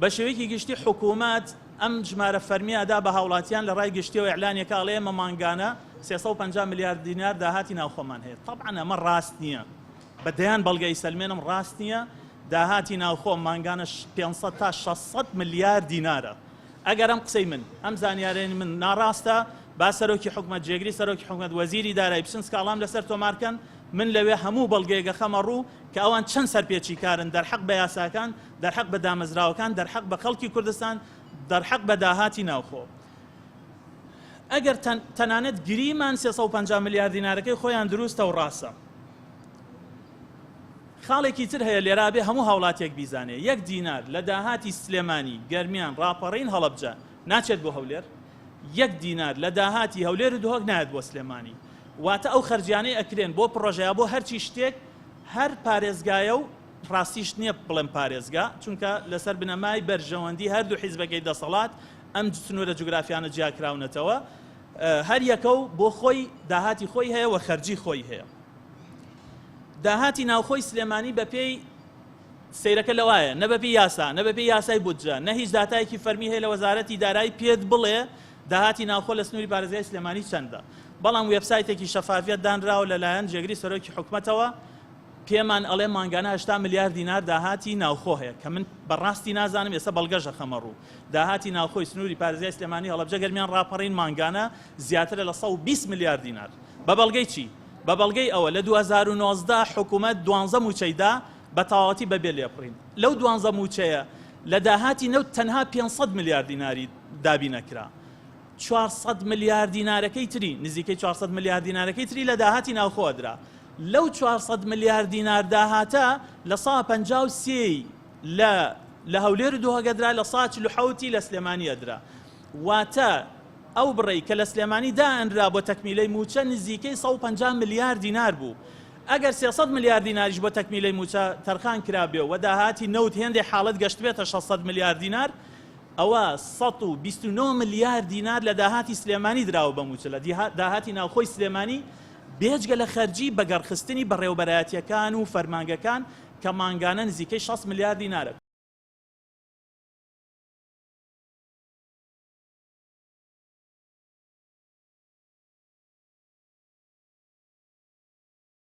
بە شێوەیەکی گشتی حکوومەت ئەم ژمارە فەرمیادا بە هاوڵاتیان لە ڕای گشتی و ئیعلانیەکە ئەڵێ ئێمە مانگانە 350 میلیارد دینار داهاتی ناوخۆمان هەیە. طبعاً ئەمە ڕاست نییە، بەدەیان بەڵگەی سەلمێنم ڕاست نییە. داهاتی ناوخۆ مانگانە 500 تا 600 میلیارد دینارە. ئەگەر ئەم قسەی من ئەم زانیارێنی من ناڕاستە، با سەرۆکی حکومەت جێگری سەرۆکی حکومەت وەزیری دارایی بچن سکاڵام لەسەر تۆمارکەن، من لەوێ هەموو بەڵگەیەکە خەمە ڕوو کە ئەوان چەند سەرپێچی کارن دەرحەق بە یاساکان، دەرحەق بە دامەزراوەکان، دەرحەق بە خەڵکی کوردستان، دەرحەق بە داهاتی ناوخۆ. ئەگەر تەنانەت گریمان 350 میلیارد دینارەکەی خۆیان دروستە و ڕاستە. خاڵێکی تر هەیە لێرا بێ هەموو هاوڵاتێک بیزانێ 1 دینار لە داهاتی سلێمانی گەرمیان ڕاپەڕین هەڵەبجە ناچێت بۆ هەولێر، 1 دینار لە داهاتی هەولێر و دهۆک نایەت بۆ سلێمانی. واتە ئەو خەرجیانەی ئەکرێن بۆ پرۆژەیە بۆ هەرچی شتێک هەر پارێزگایە و ڕاستیش نییە بڵێم پارێزگا، چونکە لەسەر بنەمای بەرژەوەندی هەردوو حیزبەکەی دەسەڵات ئەم سنوورە جوگرافیانە جیاکراونەتەوە، هەر یەکە و بۆ خۆی داهاتی خۆی هەیە و خەرجی خۆی هەیە. داهاتی ناوخۆی سلێمانی بە پێی سەیرەکە لەوایە، نە بە پێی یاسا، نە بە پێی یاسای بودجە، نە هیچ داتایەکی فەرمی هەیە لە وەزارەتی دارایی پێت بڵێ داهاتی ناوخۆ لە سنووری پارێزگای سلێمانی چەندە. بەڵام وێبسایتێکی شەفافیت دانراوە لەلایەن جێگری سەرۆکی حکومەتەوە پێمان ئەڵێ مانگانە 80 میلیارد دینار داهاتی ناوخۆ هەیە کە من بەڕاستی نازانم، ئێستا بەڵگەشە خەمە ڕوو. داهاتی ناوخۆی سنووری پارێزگای سلێمانی هەڵەبجە گەرمیان ڕاپەڕین مانگانە زیاترە لە 120 میلیارد دینار. بە بەڵگەی چی؟ بە بەڵگەی ئەوە لە 2019 حکوومەت 12 موچەیدا بە تەواوەتی بەبێ لێپڕین. لەو 12 موچەیە لە داهاتی نەوت تەنها 500 میلیارد دیناری دابی نەکرا. 400 میلیارد دینارەکەی تری، نزیکەی 400 میلیارد دینارەکەی تری لە داهاتی ناوخۆدرا. لەو 400 میلیارد دینار داهاتە لە 153 لە هەولێر و دۆهەگەدرا، لە 147 لە سلێمانی ئەدرا. واتە ئەو بڕێی کە لە سلێمانی دائەنرا بۆ تەکمیلەی موچە نزیکەی 150 میلیارد دینار بوو. ئەگەر 300 میلیارد دیناریش بۆ تەکمیلەی موچە تەرخان کرابێ و داهاتی نەوت هێندێ حاڵەت گەشت بێتە 600 میلیارد دینار، ئەوە 129 میلیارد دینار لە داهاتی سلێمانی دراوە بە موچە. لە داهاتی ناوخۆی سلێمانی بێجگە لە خەرجی بەگەڕخستنی بەڕێوەبەرایەتیەکان و فەرمانگەکان کە مانگانە نزیکەی 6 میلیارد دینارە.